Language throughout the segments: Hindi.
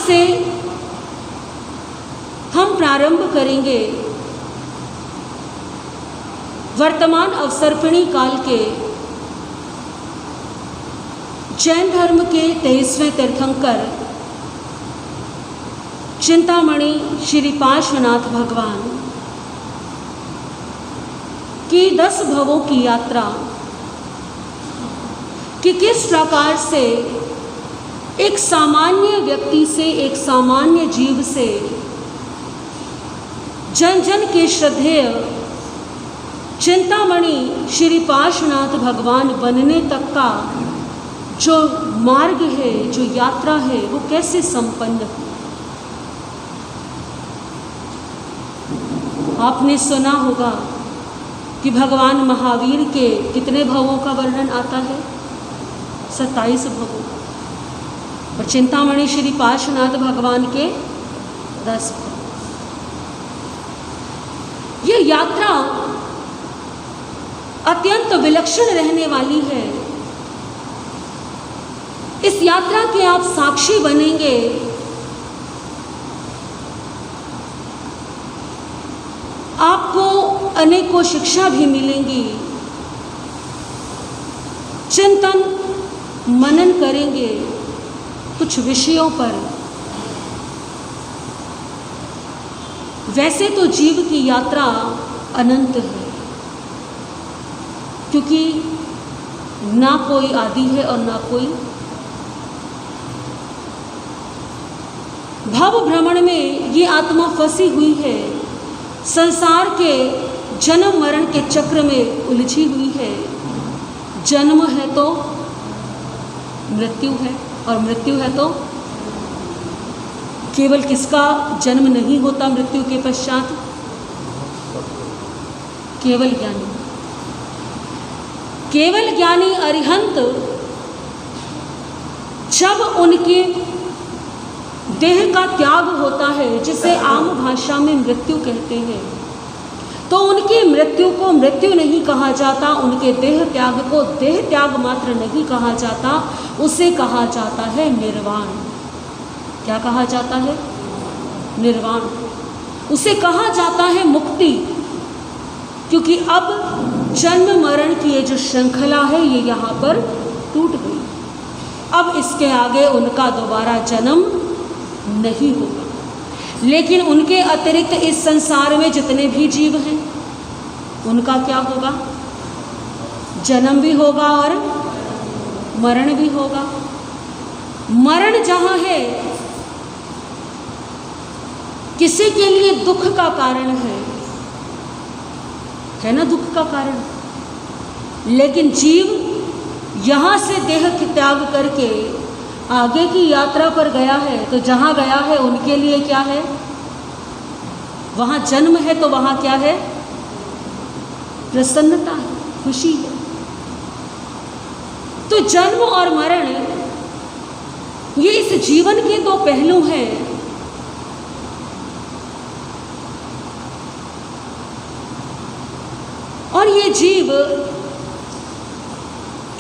से हम प्रारंभ करेंगे वर्तमान अवसर्पिणी काल के जैन धर्म के 23वें तीर्थंकर चिंतामणि श्री पार्श्वनाथ भगवान की 10 भवों की यात्रा कि किस प्रकार से एक सामान्य व्यक्ति से, एक सामान्य जीव से जन जन के श्रद्धेय चिंतामणि श्री पार्श्वनाथ भगवान बनने तक का जो मार्ग है, जो यात्रा है, वो कैसे संपन्न हुई। आपने सुना होगा कि भगवान महावीर के कितने भवों का वर्णन आता है, 27 भवों, और चिंतामणि श्री पार्श्वनाथ भगवान के 10 भव। ये यात्रा अत्यंत विलक्षण रहने वाली है। इस यात्रा के आप साक्षी बनेंगे। आपको अनेकों शिक्षा भी मिलेंगी। चिंतन मनन करेंगे कुछ विषयों पर। वैसे तो जीव की यात्रा अनंत है, क्योंकि ना कोई आदि है और ना कोई। भव भ्रमण में ये आत्मा फंसी हुई है, संसार के जन्म मरण के चक्र में उलझी हुई है। जन्म है तो मृत्यु है, और मृत्यु है तो केवल किसका जन्म नहीं होता मृत्यु के पश्चात? केवल ज्ञानी। केवल ज्ञानी अरिहंत जब उनके देह का त्याग होता है, जिसे आम भाषा में मृत्यु कहते हैं, तो उनकी मृत्यु को मृत्यु नहीं कहा जाता, उनके देह त्याग को देह त्याग मात्र नहीं कहा जाता, उसे कहा जाता है निर्वाण। क्या कहा जाता है? निर्वाण। उसे कहा जाता है मुक्ति, क्योंकि अब जन्म मरण की ये जो श्रृंखला है ये यहाँ पर टूट गई। अब इसके आगे उनका दोबारा जन्म नहीं होगा। लेकिन उनके अतिरिक्त इस संसार में जितने भी जीव हैं उनका क्या होगा? जन्म भी होगा और मरण भी होगा। मरण जहाँ है, किसी के लिए दुख का कारण है ना, दुख का कारण। लेकिन जीव यहाँ से देह त्याग करके आगे की यात्रा पर गया है, तो जहाँ गया है उनके लिए क्या है? वहाँ जन्म है तो वहाँ क्या है? प्रसन्नता है, खुशी है। तो जन्म और मरण ये इस जीवन के दो पहलू हैं। और ये जीव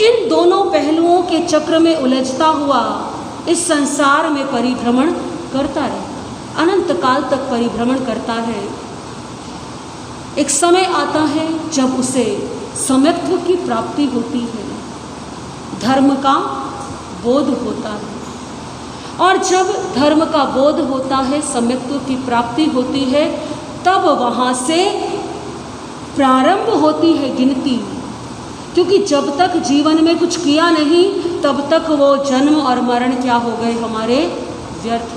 इन दोनों पहलुओं के चक्र में उलझता हुआ इस संसार में परिभ्रमण करता रहता, अनंत काल तक परिभ्रमण करता है। एक समय आता है जब उसे सम्यक्त्व की प्राप्ति होती है, धर्म का बोध होता है। और जब धर्म का बोध होता है, सम्यक्त्व की प्राप्ति होती है, तब वहाँ से प्रारंभ होती है गिनती। क्योंकि जब तक जीवन में कुछ किया नहीं, तब तक वो जन्म और मरण क्या हो गए हमारे? व्यर्थ।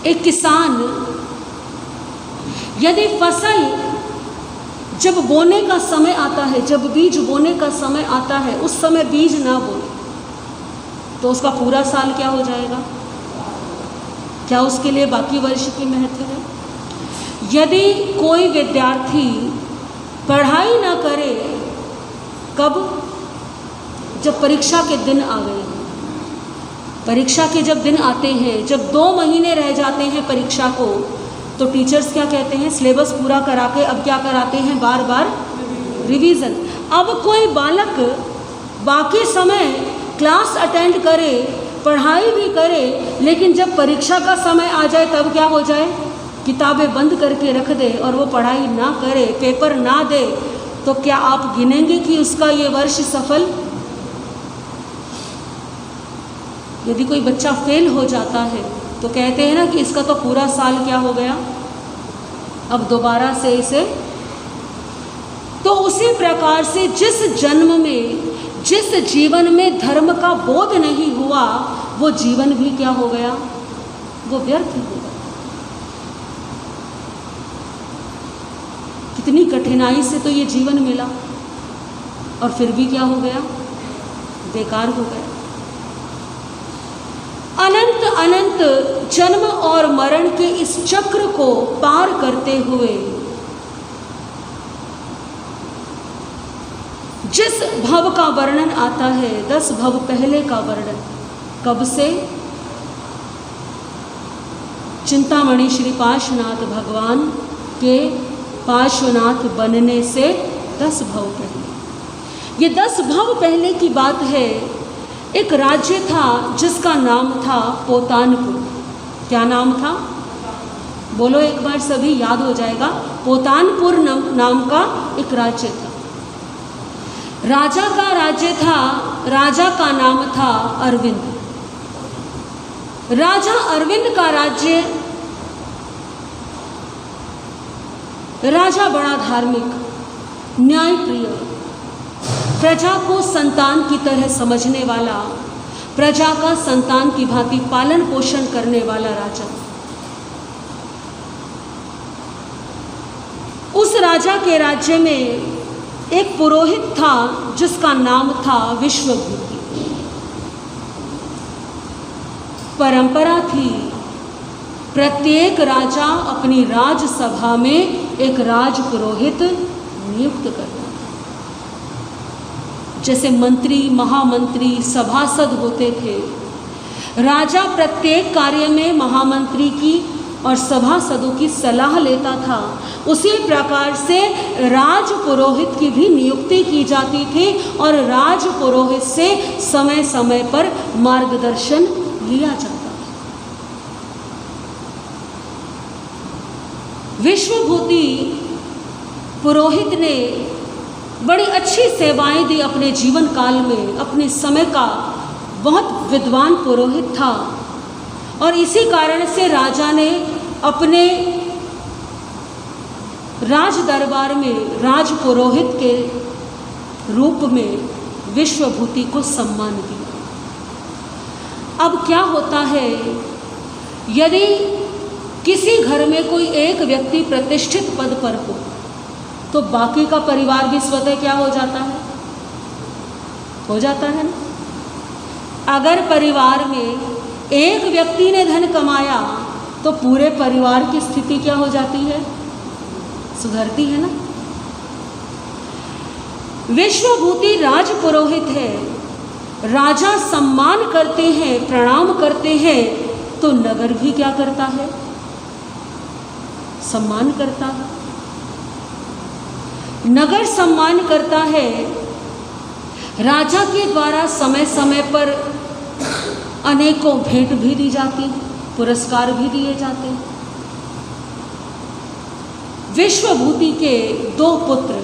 एक किसान यदि फसल जब बोने का समय आता है, जब बीज बोने का समय आता है, उस समय बीज ना बोए तो उसका पूरा साल क्या हो जाएगा? क्या उसके लिए बाकी वर्ष की महत्व है? यदि कोई विद्यार्थी पढ़ाई ना करे, कब? जब परीक्षा के दिन आ गए। परीक्षा के जब दिन आते हैं, जब 2 महीने रह जाते हैं परीक्षा को, तो टीचर्स क्या कहते हैं? सिलेबस पूरा करा के अब क्या कराते हैं? बार बार रिवीजन। अब कोई बालक बाकी समय क्लास अटेंड करे, पढ़ाई भी करे, लेकिन जब परीक्षा का समय आ जाए तब क्या हो जाए? किताबें बंद करके रख दे और वो पढ़ाई ना करे, पेपर ना दे, तो क्या आप गिनेंगे कि उसका ये वर्ष सफल? यदि कोई बच्चा फेल हो जाता है तो कहते हैं ना कि इसका तो पूरा साल क्या हो गया, अब दोबारा से इसे। तो उसी प्रकार से जिस जन्म में, जिस जीवन में धर्म का बोध नहीं हुआ, वो जीवन भी क्या हो गया? वो व्यर्थ हो गया। कितनी कठिनाई से तो ये जीवन मिला और फिर भी क्या हो गया? बेकार हो गया। अनंत अनंत जन्म और मरण के इस चक्र को पार करते हुए जिस भव का वर्णन आता है, 10 भव पहले का वर्णन, कब से? चिंतामणि श्री पार्श्वनाथ भगवान के पार्श्वनाथ बनने से 10 भव पहले। ये 10 भव पहले की बात है। एक राज्य था जिसका नाम था पोतानपुर। क्या नाम था? बोलो एक बार, सभी याद हो जाएगा। पोतानपुर नाम का एक राज्य था। राजा का राज्य था, राजा का नाम था अरविंद। राजा अरविंद का राज्य, राजा बड़ा धार्मिक, न्यायप्रिय, प्रजा को संतान की तरह समझने वाला, प्रजा का संतान की भांति पालन पोषण करने वाला राजा। उस राजा के राज्य में एक पुरोहित था जिसका नाम था विश्वभूति। परंपरा थी प्रत्येक राजा अपनी राजसभा में एक राज पुरोहित नियुक्त करता। जैसे मंत्री, महामंत्री, सभासद होते थे, राजा प्रत्येक कार्य में महामंत्री की और सभासदों की सलाह लेता था। उसी प्रकार से राज पुरोहित की भी नियुक्ति की जाती थी और राज पुरोहित से समय समय पर मार्गदर्शन लिया जाता था। विश्वभूति पुरोहित ने बड़ी अच्छी सेवाएं दी अपने जीवन काल में। अपने समय का बहुत विद्वान पुरोहित था और इसी कारण से राजा ने अपने राज दरबार में राज पुरोहित के रूप में विश्वभूति को सम्मान दिया। अब क्या होता है, यदि किसी घर में कोई एक व्यक्ति प्रतिष्ठित पद पर हो तो बाकी का परिवार भी स्वतः क्या हो जाता है? हो जाता है ना। अगर परिवार में एक व्यक्ति ने धन कमाया तो पूरे परिवार की स्थिति क्या हो जाती है? सुधरती है ना। विश्वभूति राज पुरोहित है, राजा सम्मान करते हैं, प्रणाम करते हैं, तो नगर भी क्या करता है? सम्मान करता है। नगर सम्मान करता है। राजा के द्वारा समय समय पर अनेकों भेंट भी दी जाती, पुरस्कार भी दिए जाते। विश्वभूति के 2 पुत्र,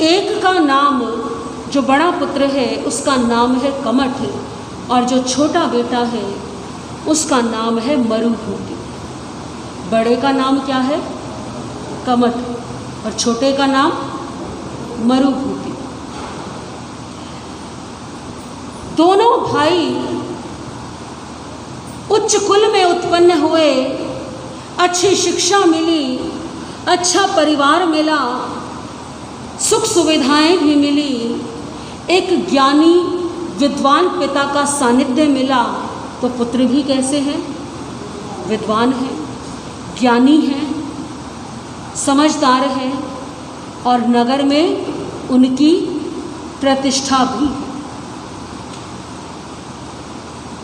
एक का नाम, जो बड़ा पुत्र है उसका नाम है कमठ और जो छोटा बेटा है उसका नाम है मरुभूति। बड़े का नाम क्या है? कमठ और छोटे का नाम मरुभूति। दोनों भाई उच्च कुल में उत्पन्न हुए, अच्छी शिक्षा मिली, अच्छा परिवार मिला, सुख सुविधाएं भी मिली, एक ज्ञानी विद्वान पिता का सानिध्य मिला, तो पुत्र भी कैसे हैं? विद्वान हैं, ज्ञानी हैं, समझदार हैं और नगर में उनकी प्रतिष्ठा भी है।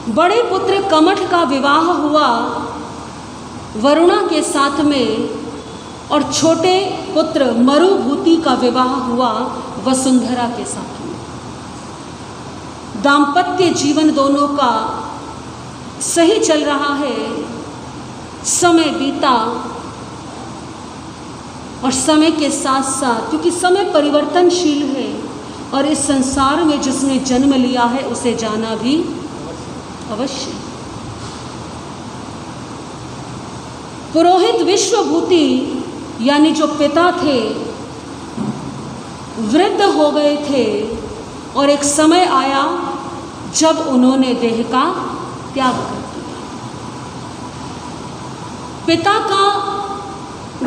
बड़े पुत्र कमठ का विवाह हुआ वरुणा के साथ में और छोटे पुत्र मरुभूति का विवाह हुआ वसुंधरा के साथ में। दाम्पत्य जीवन दोनों का सही चल रहा है, समय बीता और समय के साथ साथ, क्योंकि समय परिवर्तनशील है और इस संसार में जिसने जन्म लिया है उसे जाना भी अवश्य। पुरोहित विश्वभूति यानी जो पिता थे वृद्ध हो गए थे और एक समय आया जब उन्होंने देह का त्याग कर दिया। पिता का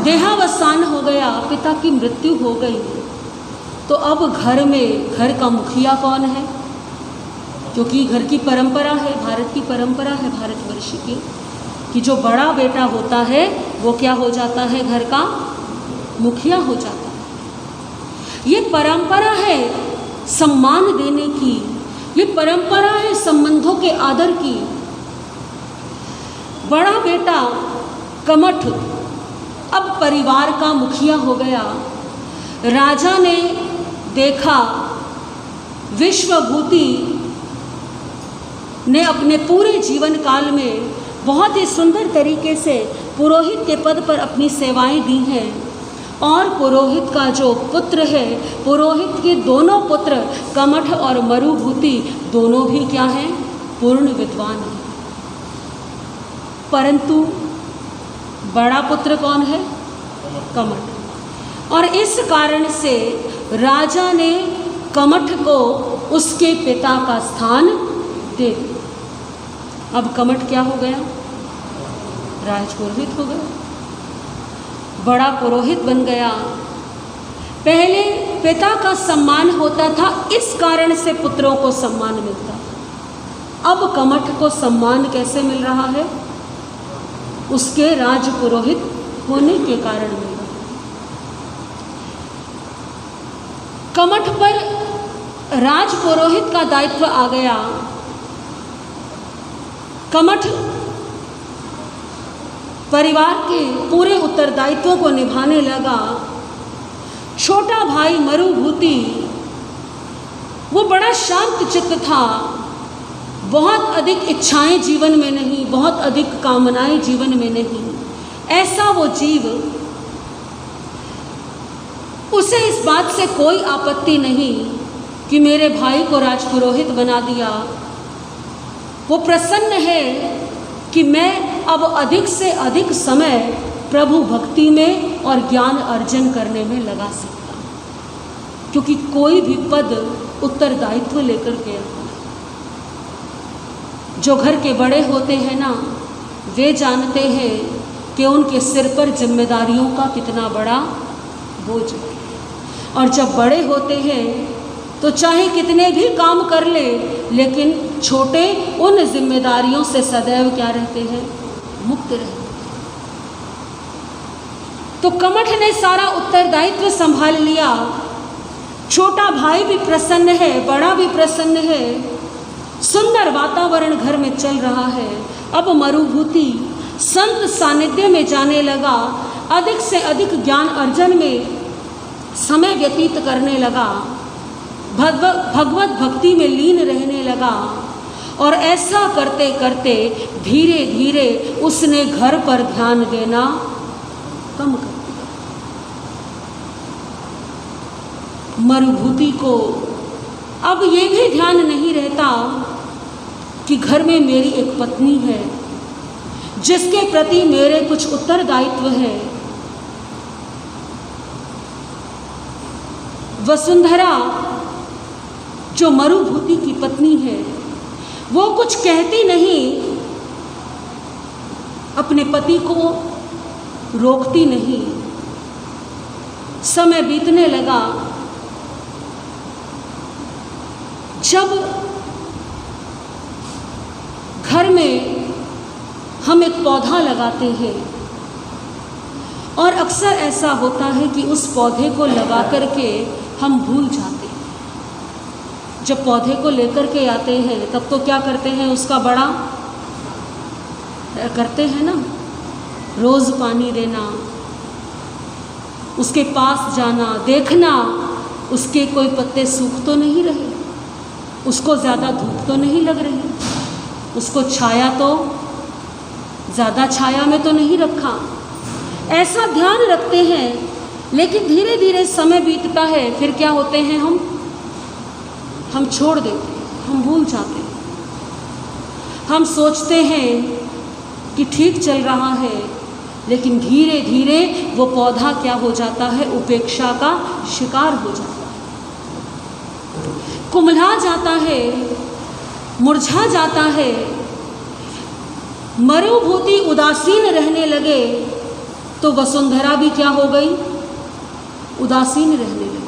देहावसान हो गया, पिता की मृत्यु हो गई, तो अब घर का मुखिया कौन है? क्योंकि घर की परंपरा है, भारत की परंपरा है भारतवर्ष की, कि जो बड़ा बेटा होता है वो क्या हो जाता है? घर का मुखिया हो जाता है। ये परंपरा है सम्मान देने की, ये परंपरा है संबंधों के आदर की। बड़ा बेटा कमठ अब परिवार का मुखिया हो गया। राजा ने देखा विश्वभूति ने अपने पूरे जीवन काल में बहुत ही सुंदर तरीके से पुरोहित के पद पर अपनी सेवाएं दी हैं, और पुरोहित का जो पुत्र है, पुरोहित के दोनों पुत्र कमठ और मरुभूति दोनों भी क्या हैं? पूर्ण विद्वान हैं। परंतु बड़ा पुत्र कौन है? कमठ। और इस कारण से राजा ने कमठ को उसके पिता का स्थान दे दिया। अब कमठ क्या हो गया? राजपुरोहित हो गया, बड़ा पुरोहित बन गया। पहले पिता का सम्मान होता था, इस कारण से पुत्रों को सम्मान मिलता था। अब कमठ को सम्मान कैसे मिल रहा है? उसके राजपुरोहित होने के कारण मिल रहा है। कमठ पर राजपुरोहित का दायित्व आ गया। कमठ परिवार के पूरे उत्तरदायित्वों को निभाने लगा। छोटा भाई मरुभूति वो बड़ा शांत चित्त था, बहुत अधिक इच्छाएं जीवन में नहीं, बहुत अधिक कामनाएं जीवन में नहीं। ऐसा वो जीव, उसे इस बात से कोई आपत्ति नहीं कि मेरे भाई को राजपुरोहित बना दिया। वो प्रसन्न है कि मैं अब अधिक से अधिक समय प्रभु भक्ति में और ज्ञान अर्जन करने में लगा सकता हूँ, क्योंकि कोई भी पद उत्तरदायित्व लेकर के आता है। जो घर के बड़े होते हैं ना, वे जानते हैं कि उनके सिर पर जिम्मेदारियों का कितना बड़ा बोझ है। और जब बड़े होते हैं तो चाहे कितने भी काम कर ले, लेकिन छोटे उन जिम्मेदारियों से सदैव क्या रहते हैं? मुक्त रहते। तो कमठ ने सारा उत्तरदायित्व संभाल लिया। छोटा भाई भी प्रसन्न है, बड़ा भी प्रसन्न है, सुंदर वातावरण घर में चल रहा है। अब मरुभूति संत सानिध्य में जाने लगा, अधिक से अधिक ज्ञान अर्जन में समय व्यतीत करने लगा, भगवत भक्ति में लीन रहने लगा। और ऐसा करते करते धीरे धीरे उसने घर पर ध्यान देना कम कर दिया। मरुभूति को अब ये भी ध्यान नहीं रहता कि घर में मेरी एक पत्नी है जिसके प्रति मेरे कुछ उत्तरदायित्व है। वसुंधरा जो मरुभूति की पत्नी है, वो कुछ कहती नहीं, अपने पति को रोकती नहीं। समय बीतने लगा। जब घर में हम एक पौधा लगाते हैं और अक्सर ऐसा होता है कि उस पौधे को लगा करके हम भूल जाते हैं। जब पौधे को लेकर के आते हैं तब तो क्या करते हैं? उसका बड़ा करते हैं ना, रोज़ पानी देना, उसके पास जाना, देखना उसके कोई पत्ते सूख तो नहीं रहे। उसको ज़्यादा धूप तो नहीं लग रही, उसको छाया तो ज़्यादा छाया में तो नहीं रखा, ऐसा ध्यान रखते हैं। लेकिन धीरे धीरे समय बीतता है, फिर क्या होते हैं, हम छोड़ देते हैं, हम भूल जाते हैं। हम सोचते हैं कि ठीक चल रहा है, लेकिन धीरे धीरे वो पौधा क्या हो जाता है, उपेक्षा का शिकार हो जाता है, कुम्हला जाता है, मुरझा जाता है, मरुभूति उदासीन रहने लगे। तो वसुंधरा भी क्या हो गई, उदासीन रहने लगी।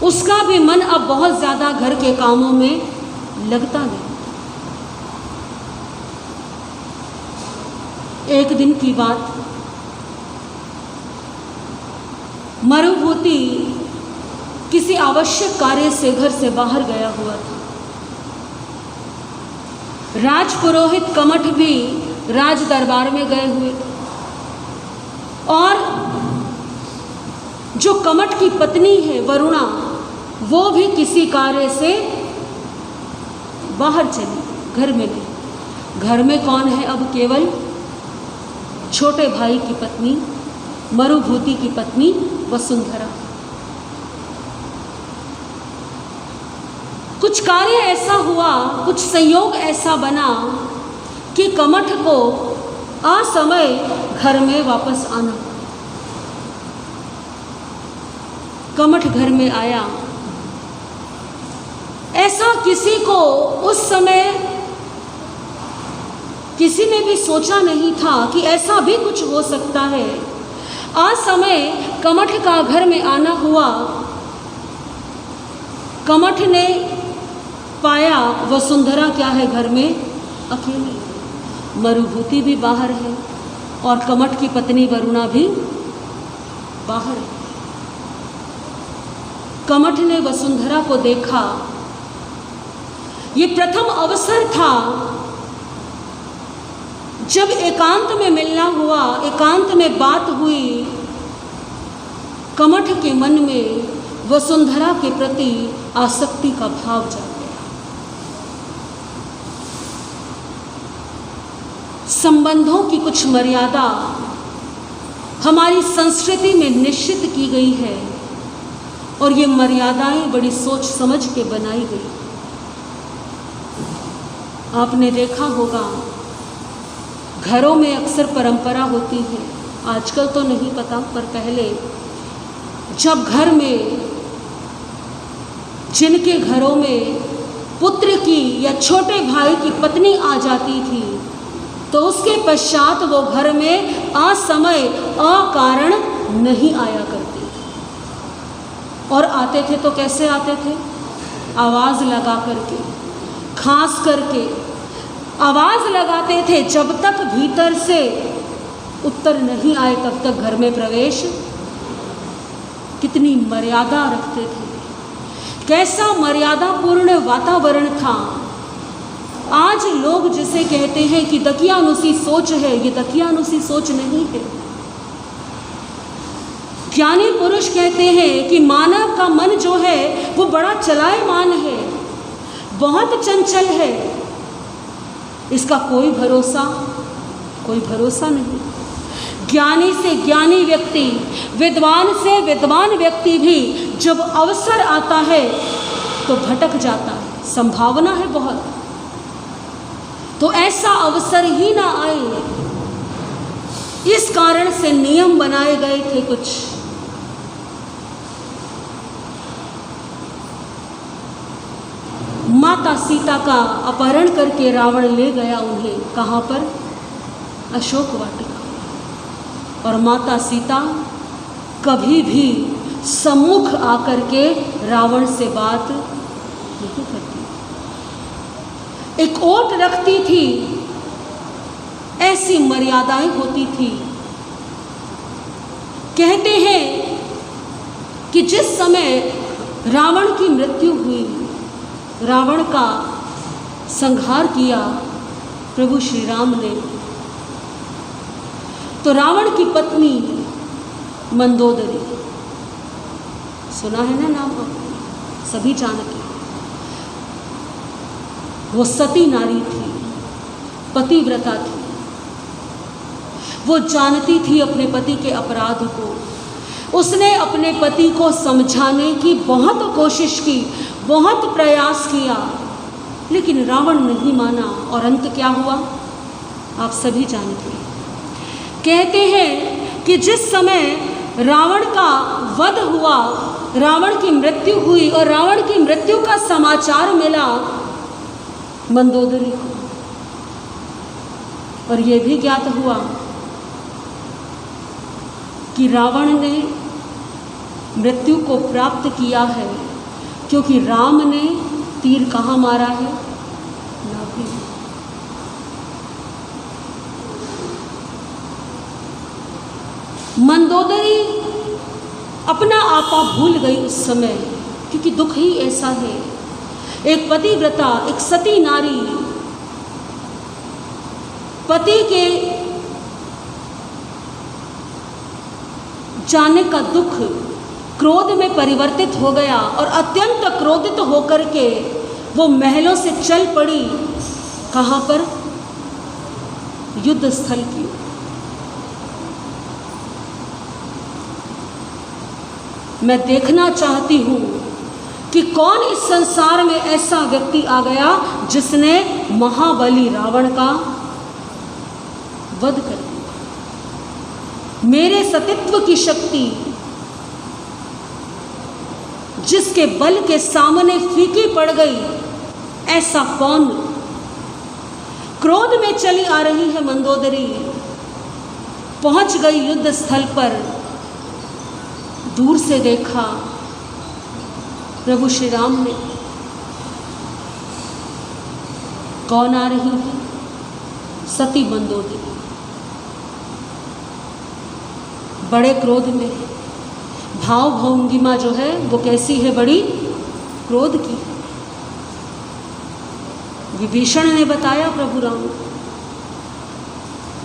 उसका भी मन अब बहुत ज़्यादा घर के कामों में लगता नहीं। एक दिन की बात, मरुभूति किसी आवश्यक कार्य से घर से बाहर गया हुआ था। राजपुरोहित कमठ भी राज दरबार में गए हुए थे, और जो कमठ की पत्नी है वरुणा, वो भी किसी कार्य से बाहर चली, घर में नहीं। घर में कौन है अब, केवल छोटे भाई की पत्नी, मरुभूति की पत्नी वसुंधरा। कुछ कार्य ऐसा हुआ, कुछ संयोग ऐसा बना कि कमठ को असमय घर में वापस आना। कमठ घर में आया, ऐसा किसी को उस समय किसी ने भी सोचा नहीं था कि ऐसा भी कुछ हो सकता है। असमय कमठ का घर में आना हुआ। कमठ ने पाया वसुंधरा क्या है, घर में अकेली, मरुभूति भी बाहर है और कमठ की पत्नी वरुणा भी बाहर है। कमठ ने वसुंधरा को देखा। ये प्रथम अवसर था जब एकांत में मिलना हुआ, एकांत में बात हुई। कमठ के मन में वसुंधरा के प्रति आसक्ति का भाव जाग गया। संबंधों की कुछ मर्यादा हमारी संस्कृति में निश्चित की गई है, और ये मर्यादाएं बड़ी सोच समझ के बनाई गई। आपने देखा होगा, घरों में अक्सर परंपरा होती है, आजकल तो नहीं पता, पर पहले जब घर में, जिनके घरों में पुत्र की या छोटे भाई की पत्नी आ जाती थी, तो उसके पश्चात वो घर में असमय अकारण नहीं आया करते, और आते थे तो कैसे आते थे, आवाज़ लगा करके, खांस करके आवाज़ लगाते थे। जब तक भीतर से उत्तर नहीं आए तब तक घर में प्रवेश। कितनी मर्यादा रखते थे, कैसा मर्यादापूर्ण वातावरण था। आज लोग जिसे कहते हैं कि दकियानुसी सोच है, ये दकियानुसी सोच नहीं है। ज्ञानी पुरुष कहते हैं कि मानव का मन जो है वो बड़ा चलायमान है, बहुत चंचल है, इसका कोई भरोसा नहीं। ज्ञानी से ज्ञानी व्यक्ति, विद्वान से विद्वान व्यक्ति भी जब अवसर आता है तो भटक जाता है, संभावना है बहुत। तो ऐसा अवसर ही ना आए, इस कारण से नियम बनाए गए थे कुछ। माता सीता का अपहरण करके रावण ले गया उन्हें, कहाँ पर, अशोक वाटिका। और माता सीता कभी भी सम्मुख आकर के रावण से बात नहीं करती, एक ओट रखती थी, ऐसी मर्यादाएं होती थी। कहते हैं कि जिस समय रावण की मृत्यु हुई, रावण का संहार किया प्रभु श्री राम ने, तो रावण की पत्नी मंदोदरी, सुना है ना नाम, सभी जानते हैं। वो सती नारी थी, पतिव्रता थी। वो जानती थी अपने पति के अपराध को। उसने अपने पति को समझाने की बहुत कोशिश की, बहुत प्रयास किया, लेकिन रावण नहीं माना। और अंत क्या हुआ आप सभी जानते हैं। कहते हैं कि जिस समय रावण का वध हुआ, रावण की मृत्यु हुई और रावण की मृत्यु का समाचार मिला मंदोदरी को, और यह भी ज्ञात हुआ कि रावण ने मृत्यु को प्राप्त किया है, क्योंकि राम ने तीर कहाँ मारा है, नाभि में। मंदोदरी अपना आपा भूल गई उस समय, क्योंकि दुख ही ऐसा है। एक पतिव्रता, एक सती नारी पति के जाने का दुख क्रोध में परिवर्तित हो गया और अत्यंत क्रोधित होकर के वो महलों से चल पड़ी। कहाँ पर? युद्ध स्थल की। मैं देखना चाहती हूँ कि कौन इस संसार में ऐसा व्यक्ति आ गया जिसने महाबली रावण का वध कर दिया। मेरे सतित्व की शक्ति जिसके बल के सामने फीकी पड़ गई, ऐसा कौन? क्रोध में चली आ रही है मंदोदरी, पहुंच गई युद्ध स्थल पर। दूर से देखा प्रभु श्री राम ने, कौन आ रही है? सती मंदोदरी। बड़े क्रोध में, भाव भंगिमा जो है वो कैसी है? बड़ी क्रोध की। विभीषण ने बताया प्रभु राम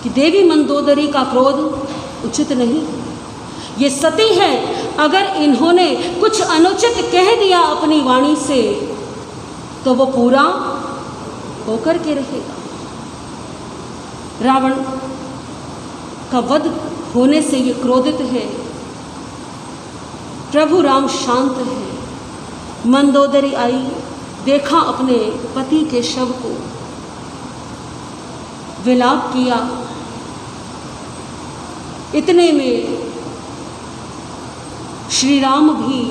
कि देवी मंदोदरी का क्रोध उचित नहीं है, ये सती है। अगर इन्होंने कुछ अनुचित कह दिया अपनी वाणी से तो वो पूरा होकर के रहेगा। रावण का वध होने से ये क्रोधित है। प्रभु राम शांत है। मंदोदरी आई, देखा अपने पति के शव को, विलाप किया। इतने में श्री राम भी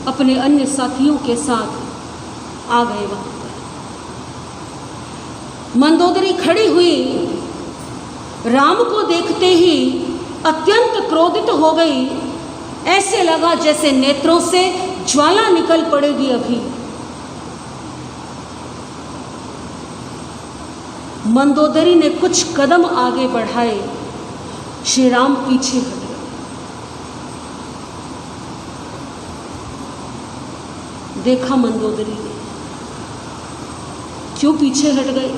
अपने अन्य साथियों के साथ आ गए वहां पर। मंदोदरी खड़ी हुई, राम को देखते ही अत्यंत क्रोधित हो गई। ऐसे लगा जैसे नेत्रों से ज्वाला निकल पड़ेगी अभी। मंदोदरी ने कुछ कदम आगे बढ़ाए, श्री राम पीछे हट गए। देखा मंदोदरी ने, क्यों पीछे हट गए?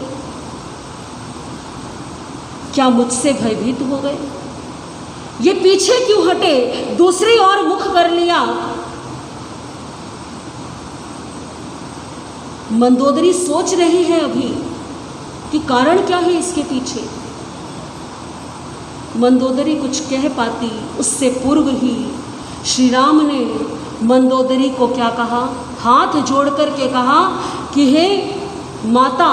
क्या मुझसे भयभीत हो गए? ये पीछे क्यों हटे? दूसरी ओर मुख कर लिया। मंदोदरी सोच रही है अभी कि कारण क्या है इसके पीछे। मंदोदरी कुछ कह पाती उससे पूर्व ही श्री राम ने मंदोदरी को क्या कहा? हाथ जोड़ करके कहा कि हे माता,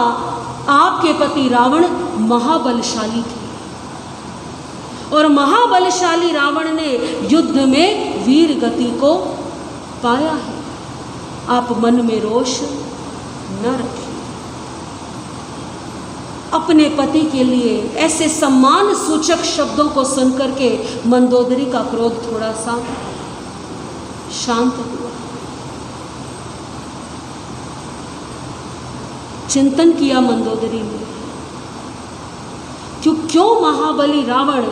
आपके पति रावण महाबलशाली थे और महाबलशाली रावण ने युद्ध में वीर गति को पाया है। आप मन में रोष न रखिए। अपने पति के लिए ऐसे सम्मान सूचक शब्दों को सुनकर के मंदोदरी का क्रोध थोड़ा सा शांत हुआ। चिंतन किया मंदोदरी ने, क्यों महाबली रावण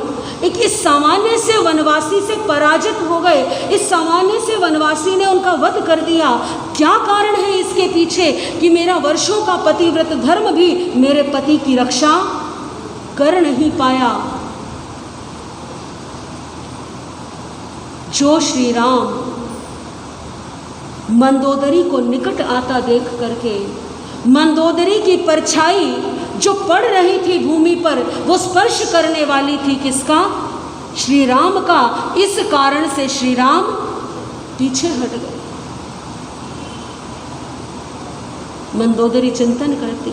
एक इस सामान्य से वनवासी से पराजित हो गए। इस सामान्य से वनवासी ने उनका वध कर दिया। क्या कारण है इसके पीछे कि मेरा वर्षों का पतिव्रत धर्म भी मेरे पति की रक्षा कर नहीं पाया। जो श्री राम मंदोदरी को निकट आता देख करके मंदोदरी की परछाई जो पड़ रही थी भूमि पर, वो स्पर्श करने वाली थी किसका? श्री राम का। इस कारण से श्री राम पीछे हट गए। मंदोदरी चिंतन करती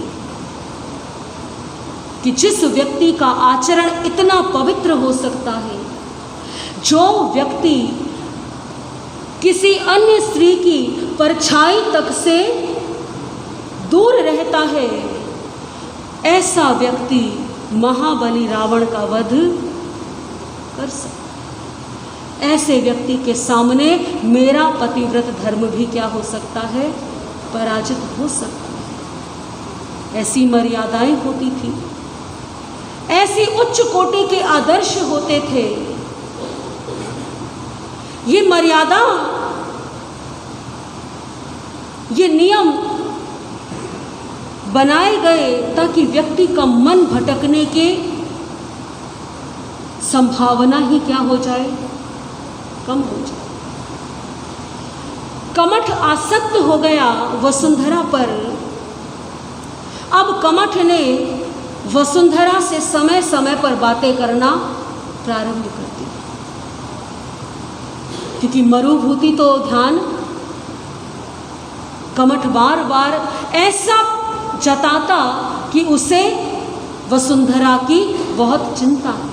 कि जिस व्यक्ति का आचरण इतना पवित्र हो सकता है, जो व्यक्ति किसी अन्य स्त्री की परछाई तक से दूर रहता है, ऐसा व्यक्ति महाबली रावण का वध कर सकता। ऐसे व्यक्ति के सामने मेरा पतिव्रत धर्म भी क्या हो सकता है? पराजित हो सकता है। ऐसी मर्यादाएं होती थी, ऐसी उच्च कोटि के आदर्श होते थे। ये मर्यादा, ये नियम बनाए गए ताकि व्यक्ति का मन भटकने के संभावना ही क्या हो जाए? कम हो जाए। कमठ आसक्त हो गया वसुंधरा पर। अब कमठ ने वसुंधरा से समय समय पर बातें करना प्रारंभ कर दी, क्योंकि मरुभूति तो ध्यान कमठ बार बार ऐसा जताता कि उसे वसुंधरा की बहुत चिंता है।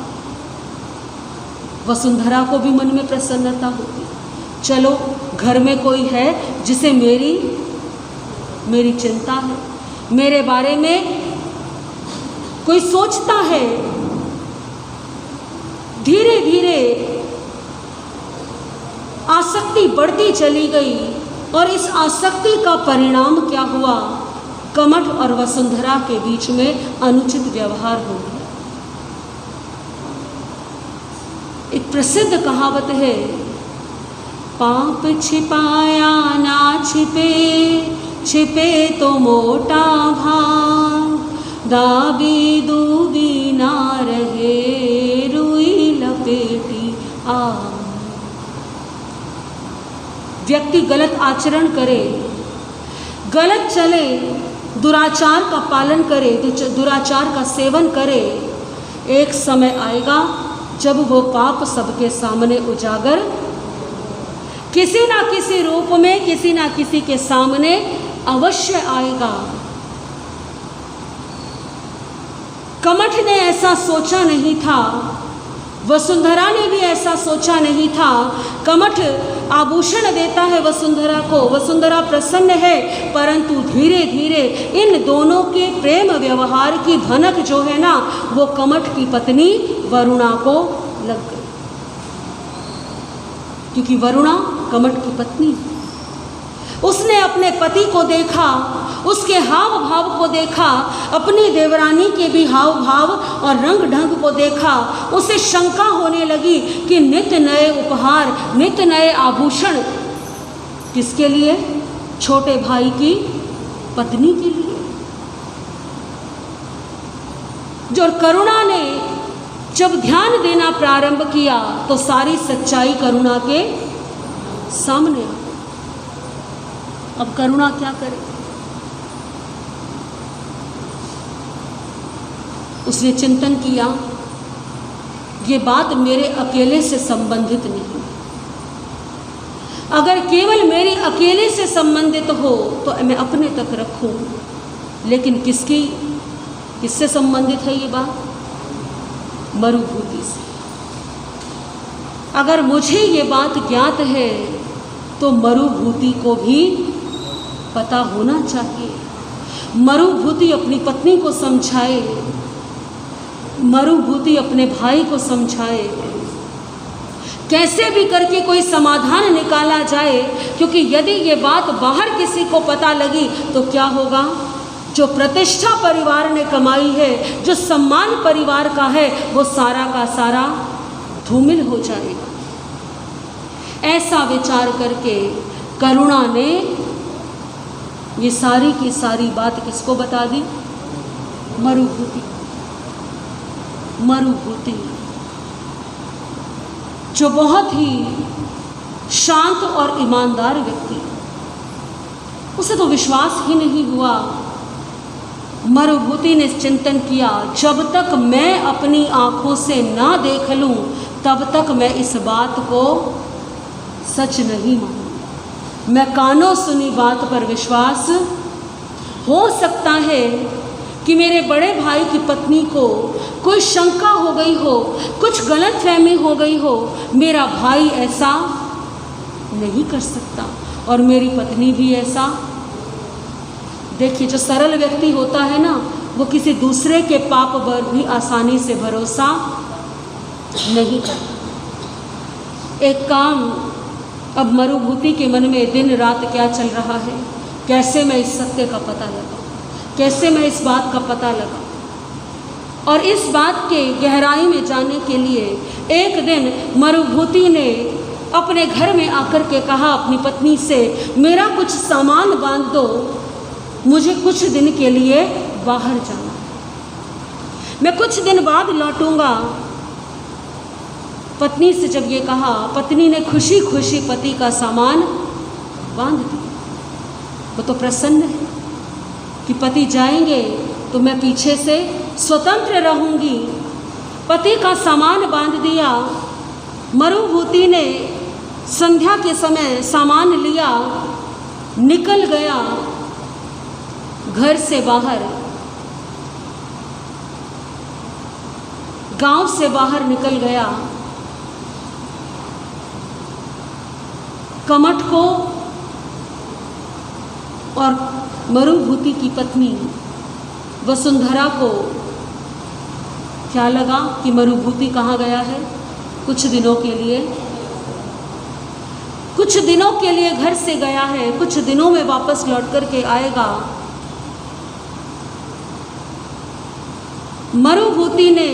वसुंधरा को भी मन में प्रसन्नता होती, चलो घर में कोई है जिसे मेरी चिंता है, मेरे बारे में कोई सोचता है। धीरे धीरे आसक्ति बढ़ती चली गई और इस आसक्ति का परिणाम क्या हुआ? कमठ और वसुंधरा के बीच में अनुचित व्यवहार हो गया। एक प्रसिद्ध कहावत है, पाप छिपाया ना छिपे, छिपे तो मोटा भाग, दाबी दूबी ना रहे, रुई लपेटी आग। व्यक्ति गलत आचरण करे, गलत चले, दुराचार का पालन करे, दुराचार का सेवन करे, एक समय आएगा जब वो पाप सबके सामने उजागर किसी ना किसी रूप में, किसी ना किसी के सामने अवश्य आएगा। कमठ ने ऐसा सोचा नहीं था, वसुंधरा ने भी ऐसा सोचा नहीं था। कमठ आभूषण देता है वसुंधरा को, वसुंधरा प्रसन्न है, परंतु धीरे धीरे इन दोनों के प्रेम व्यवहार की भनक जो है ना, वो कमठ की पत्नी वरुणा को लग गई, क्योंकि वरुणा कमठ की पत्नी। उसने अपने पति को देखा, उसके हाव भाव को देखा, अपनी देवरानी के भी हाव भाव और रंग ढंग को देखा। उसे शंका होने लगी कि नित्य नए उपहार, नित्य नए आभूषण किसके लिए? छोटे भाई की पत्नी के लिए। जो करुणा ने जब ध्यान देना प्रारंभ किया तो सारी सच्चाई करुणा के सामने। अब करुणा क्या करे? उसने चिंतन किया, ये बात मेरे अकेले से संबंधित नहीं। अगर केवल मेरे अकेले से संबंधित हो तो मैं अपने तक रखूं, लेकिन किससे संबंधित है ये बात? मरुभूति से। अगर मुझे ये बात ज्ञात है तो मरुभूति को भी पता होना चाहिए। मरुभूति अपनी पत्नी को समझाए, मरुभूति अपने भाई को समझाए, कैसे भी करके कोई समाधान निकाला जाए, क्योंकि यदि ये बात बाहर किसी को पता लगी तो क्या होगा? जो प्रतिष्ठा परिवार ने कमाई है, जो सम्मान परिवार का है, वो सारा का सारा धूमिल हो जाएगा। ऐसा विचार करके करुणा ने ये सारी की सारी बात किसको बता दी? मरुभूति। मरुभूति जो बहुत ही शांत और ईमानदार व्यक्ति, उसे तो विश्वास ही नहीं हुआ मरुभूति ने चिंतन किया, जब तक मैं अपनी आँखों से ना देख लूँ तब तक मैं इस बात को सच नहीं मानूंगा। मैं कानों सुनी बात पर विश्वास, हो सकता है कि मेरे बड़े भाई की पत्नी को कोई शंका हो गई हो, कुछ गलतफहमी हो गई हो। मेरा भाई ऐसा नहीं कर सकता और मेरी पत्नी भी ऐसा। देखिए, जो सरल व्यक्ति होता है ना, वो किसी दूसरे के पाप पर भी आसानी से भरोसा नहीं करता। एक काम, अब मरुभूति के मन में दिन रात क्या चल रहा है, कैसे मैं इस सत्य का पता लगाऊं, कैसे मैं इस बात का पता लगाऊं। और इस बात के गहराई में जाने के लिए एक दिन मरुभूति ने अपने घर में आकर के कहा अपनी पत्नी से, मेरा कुछ सामान बांध दो, मुझे कुछ दिन के लिए बाहर जाना है, मैं कुछ दिन बाद लौटूंगा। पत्नी से जब ये कहा, पत्नी ने खुशी खुशी पति का सामान बांध दिया। वो तो प्रसन्न है कि पति जाएंगे तो मैं पीछे से स्वतंत्र रहूंगी। पति का सामान बांध दिया। मरुभूति ने संध्या के समय सामान लिया, निकल गया घर से बाहर, गांव से बाहर निकल गया। कमठ को और मरुभूति की पत्नी वसुंधरा को क्या लगा कि मरुभूति कहाँ गया है, कुछ दिनों के लिए घर से गया है, कुछ दिनों में वापस लौट कर के आएगा। मरुभूति ने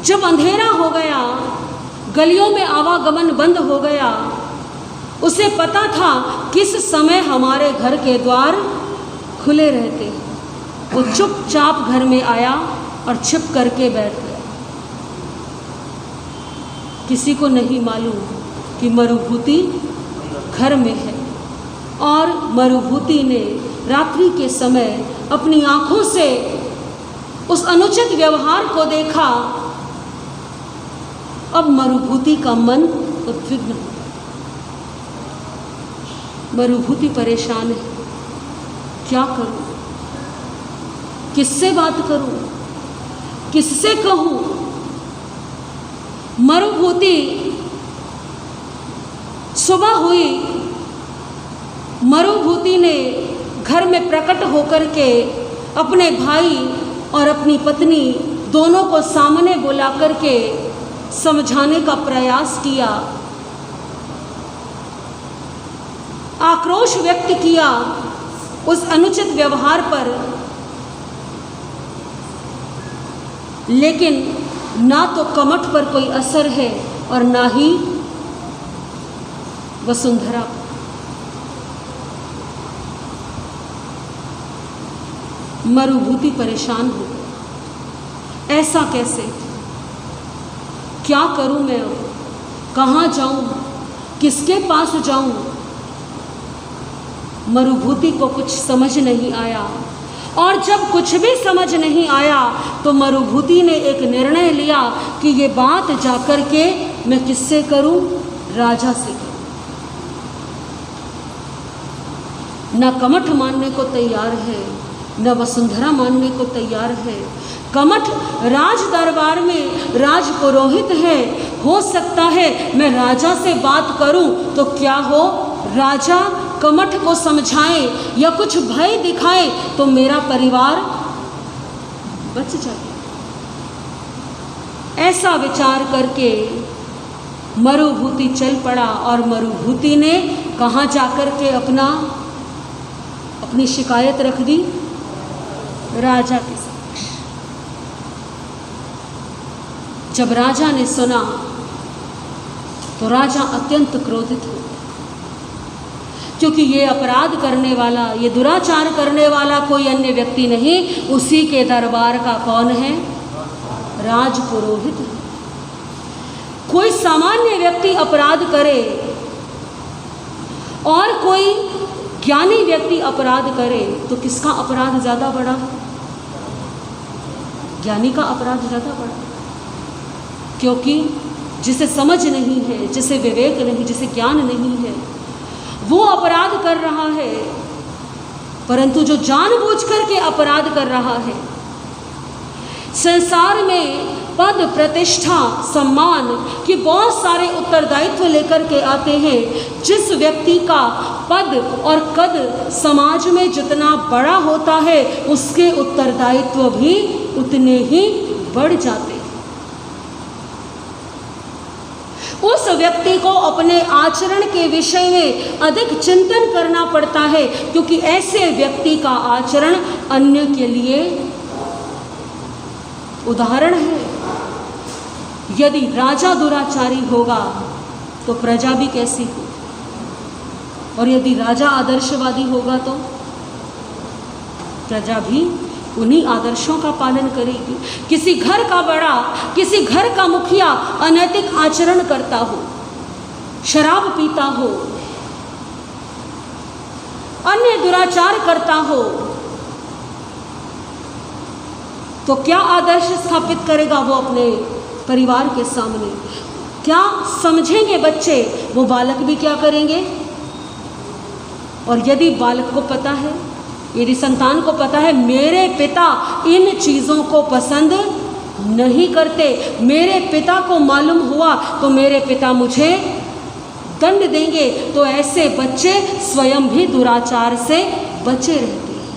जब अंधेरा हो गया, गलियों में आवागमन बंद हो गया, उसे पता था किस समय हमारे घर के द्वार खुले रहते हैं। वो चुपचाप घर में आया और छिप करके बैठ गया। किसी को नहीं मालूम कि मरुभूति घर में है। और मरुभूति ने रात्रि के समय अपनी आँखों से उस अनुचित व्यवहार को देखा। अब मरुभूति का मन उद्विग्न हो, मरुभूति परेशान है, क्या करूं, किससे बात करूं, किससे कहूं। मरुभूति सुबह हुई, मरुभूति ने घर में प्रकट होकर के अपने भाई और अपनी पत्नी दोनों को सामने बुला करके समझाने का प्रयास किया, आक्रोश व्यक्त किया उस अनुचित व्यवहार पर। लेकिन ना तो कमठ पर कोई असर है और ना ही वसुंधरा पर। मरुभूति परेशान हो गई, ऐसा कैसे, क्या करूं मैं, अब कहाँ जाऊं, किसके पास जाऊं। मरुभूति को कुछ समझ नहीं आया। और जब कुछ भी समझ नहीं आया तो मरुभूति ने एक निर्णय लिया कि ये बात जाकर के मैं किससे करूं, राजा से करूं। न कमठ मानने को तैयार है, न वसुंधरा मानने को तैयार है। कमठ राज दरबार में राजपुरोहित है, हो सकता है मैं राजा से बात करूं तो क्या हो, राजा कमठ को समझाए या कुछ भय दिखाए तो मेरा परिवार बच जाए। ऐसा विचार करके मरुभूति चल पड़ा और मरुभूति ने कहाँ जाकर के अपनी शिकायत रख दी, राजा के समक्ष। जब राजा ने सुना तो राजा अत्यंत क्रोधित हो, क्योंकि ये अपराध करने वाला, ये दुराचार करने वाला कोई अन्य व्यक्ति नहीं, उसी के दरबार का कौन है, राजपुरोहित। कोई सामान्य व्यक्ति अपराध करे और कोई ज्ञानी व्यक्ति अपराध करे तो किसका अपराध ज़्यादा बड़ा है? ज्ञानी का अपराध ज़्यादा बड़ा, क्योंकि जिसे समझ नहीं है, जिसे विवेक नहीं, जिसे ज्ञान नहीं है, वो अपराध कर रहा है। परंतु जो जानबूझकर के अपराध कर रहा है, संसार में पद, प्रतिष्ठा, सम्मान के बहुत सारे उत्तरदायित्व लेकर के आते हैं। जिस व्यक्ति का पद और कद समाज में जितना बड़ा होता है, उसके उत्तरदायित्व भी उतने ही बढ़ जाते हैं। उस व्यक्ति को अपने आचरण के विषय में अधिक चिंतन करना पड़ता है, क्योंकि ऐसे व्यक्ति का आचरण अन्य के लिए उदाहरण है। यदि राजा दुराचारी होगा तो प्रजा भी कैसी हो, और यदि राजा आदर्शवादी होगा तो प्रजा भी उन्हीं आदर्शों का पालन करेगी। किसी घर का बड़ा, किसी घर का मुखिया अनैतिक आचरण करता हो, शराब पीता हो, अन्य दुराचार करता हो, तो क्या आदर्श स्थापित करेगा वो अपने परिवार के सामने? क्या समझेंगे बच्चे? वो बालक भी क्या करेंगे? और यदि बालक को पता है, यदि संतान को पता है मेरे पिता इन चीज़ों को पसंद नहीं करते, मेरे पिता को मालूम हुआ तो मेरे पिता मुझे दंड देंगे, तो ऐसे बच्चे स्वयं भी दुराचार से बचे रहते हैं।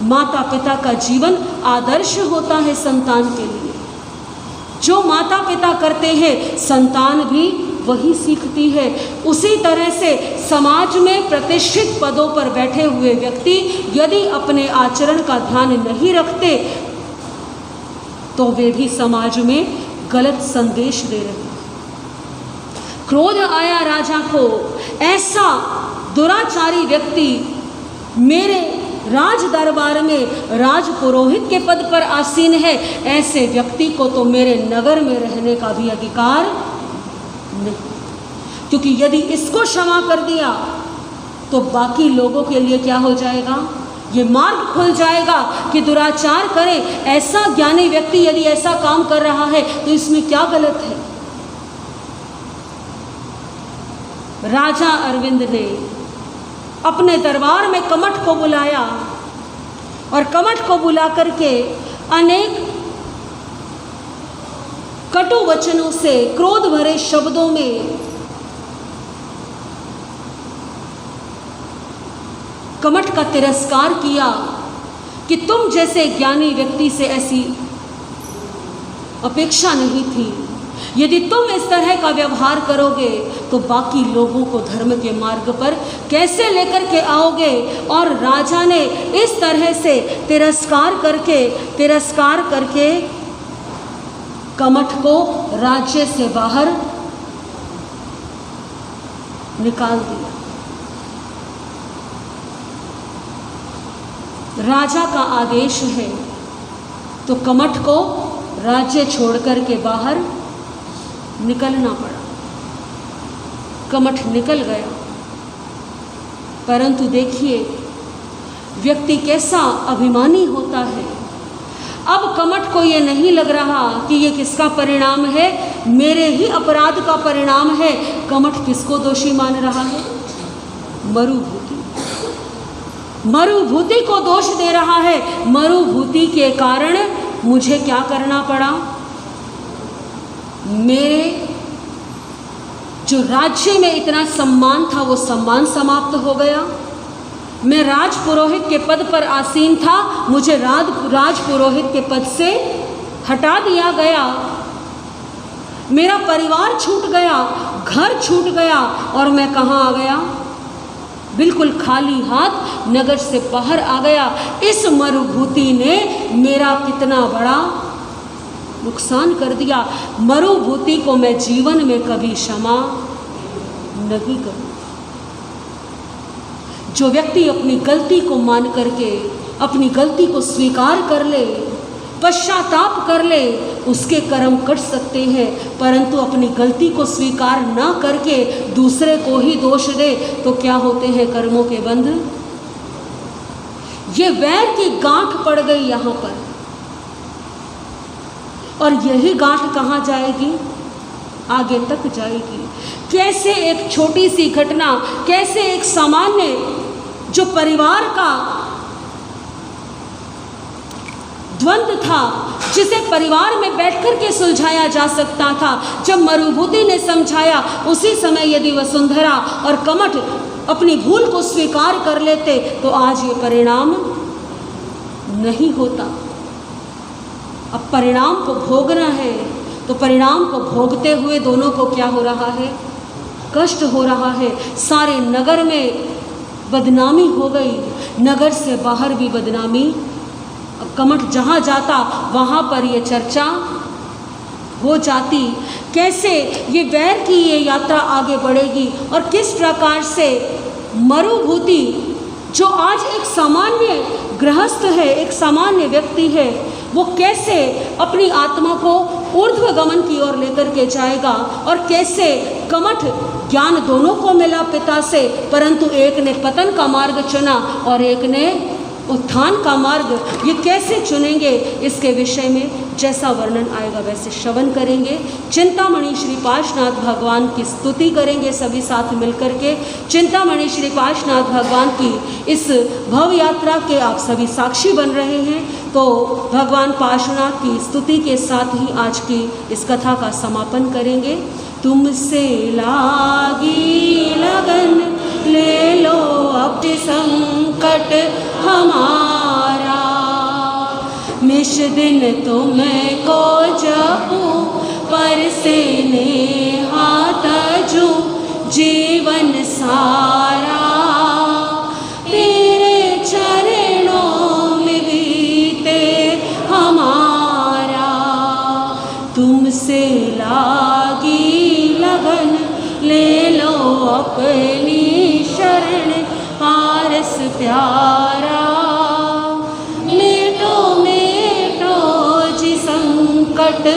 माता पिता का जीवन आदर्श होता है संतान के लिए। जो माता पिता करते हैं, संतान भी वही सीखती है। उसी तरह से समाज में प्रतिष्ठित पदों पर बैठे हुए व्यक्ति यदि अपने आचरण का ध्यान नहीं रखते, तो वे भी समाज में गलत संदेश दे रहे हैं। क्रोध आया राजा को, ऐसा दुराचारी व्यक्ति मेरे राज दरबार में राज पुरोहित के पद पर आसीन है, ऐसे व्यक्ति को तो मेरे नगर में रहने का भी अधिकार नहीं। क्योंकि यदि इसको क्षमा कर दिया तो बाकी लोगों के लिए क्या हो जाएगा? ये मार्ग खुल जाएगा कि दुराचार करे। ऐसा ज्ञानी व्यक्ति यदि ऐसा काम कर रहा है तो इसमें क्या गलत है? राजा अरविंद ने अपने दरबार में कमठ को बुलाया और कमठ को बुला करके अनेक कटु वचनों से, क्रोध भरे शब्दों में कमठ का तिरस्कार किया कि तुम जैसे ज्ञानी व्यक्ति से ऐसी अपेक्षा नहीं थी। यदि तुम इस तरह का व्यवहार करोगे तो बाकी लोगों को धर्म के मार्ग पर कैसे लेकर के आओगे? और राजा ने इस तरह से तिरस्कार करके कमठ को राज्य से बाहर निकाल दिया। राजा का आदेश है तो कमठ को राज्य छोड़कर के बाहर निकलना पड़ा। कमठ निकल गया, परंतु देखिए व्यक्ति कैसा अभिमानी होता है। अब कमठ को ये नहीं लग रहा कि ये किसका परिणाम है, मेरे ही अपराध का परिणाम है। कमठ किसको दोषी मान रहा है? मरुभूति को दोष दे रहा है। मरुभूति के कारण मुझे क्या करना पड़ा? मेरे जो राज्य में इतना सम्मान था वो सम्मान समाप्त हो गया। मैं राज पुरोहित के पद पर आसीन था, मुझे राज पुरोहित के पद से हटा दिया गया। मेरा परिवार छूट गया, घर छूट गया और मैं कहाँ आ गया? बिल्कुल खाली हाथ नगर से बाहर आ गया। इस मरुभूति ने मेरा कितना बड़ा नुकसान कर दिया। मरुभूति को मैं जीवन में कभी क्षमा नहीं करूँ। जो व्यक्ति अपनी गलती को मान करके, अपनी गलती को स्वीकार कर ले पश्चाताप कर ले, उसके कर्म कट सकते हैं। परंतु अपनी गलती को स्वीकार न करके दूसरे को ही दोष दे तो क्या होते हैं कर्मों के बंध। ये वैर की गांठ पड़ गई यहाँ पर, और यही गांठ कहाँ जाएगी, आगे तक जाएगी। कैसे एक छोटी सी घटना, कैसे एक सामान्य जो परिवार का द्वंद्व था, जिसे परिवार में बैठकर के सुलझाया जा सकता था, जब मरुभूति ने समझाया, उसी समय यदि वसुंधरा और कमठ अपनी भूल को स्वीकार कर लेते तो आज ये परिणाम नहीं होता। अब परिणाम को भोगना है, तो परिणाम को भोगते हुए दोनों को क्या हो रहा है, कष्ट हो रहा है। सारे नगर में बदनामी हो गई, नगर से बाहर भी बदनामी। अब कमठ जहाँ जाता वहाँ पर ये चर्चा हो जाती। कैसे ये वैर की ये यात्रा आगे बढ़ेगी और किस प्रकार से मरुभूति, जो आज एक सामान्य गृहस्थ है, एक सामान्य व्यक्ति है, वो कैसे अपनी आत्मा को ऊर्ध्व गमन की ओर लेकर के जाएगा, और कैसे कमठ ज्ञान दोनों को मिला पिता से, परंतु एक ने पतन का मार्ग चुना और एक ने उत्थान का मार्ग। ये कैसे चुनेंगे, इसके विषय में जैसा वर्णन आएगा वैसे श्रवण करेंगे। चिंतामणि श्री पार्श्वनाथ भगवान की स्तुति करेंगे सभी साथ मिलकर के। चिंतामणि श्री पार्श्वनाथ भगवान की इस भव यात्रा के आप सभी साक्षी बन रहे हैं, तो भगवान पार्श्वनाथ की स्तुति के साथ ही आज की इस कथा का समापन करेंगे। तुमसे लागी लगन, ले लो अब संकट हमारा, निश दिन तुमको जपूं, पर से नेहा तजूं जीवन सारा, तेरे चरणों में बीते हमारा। तुमसे लागी लगन, ले लो अपनी शरण, पारस प्यारा। मेटो मेटो जी संकट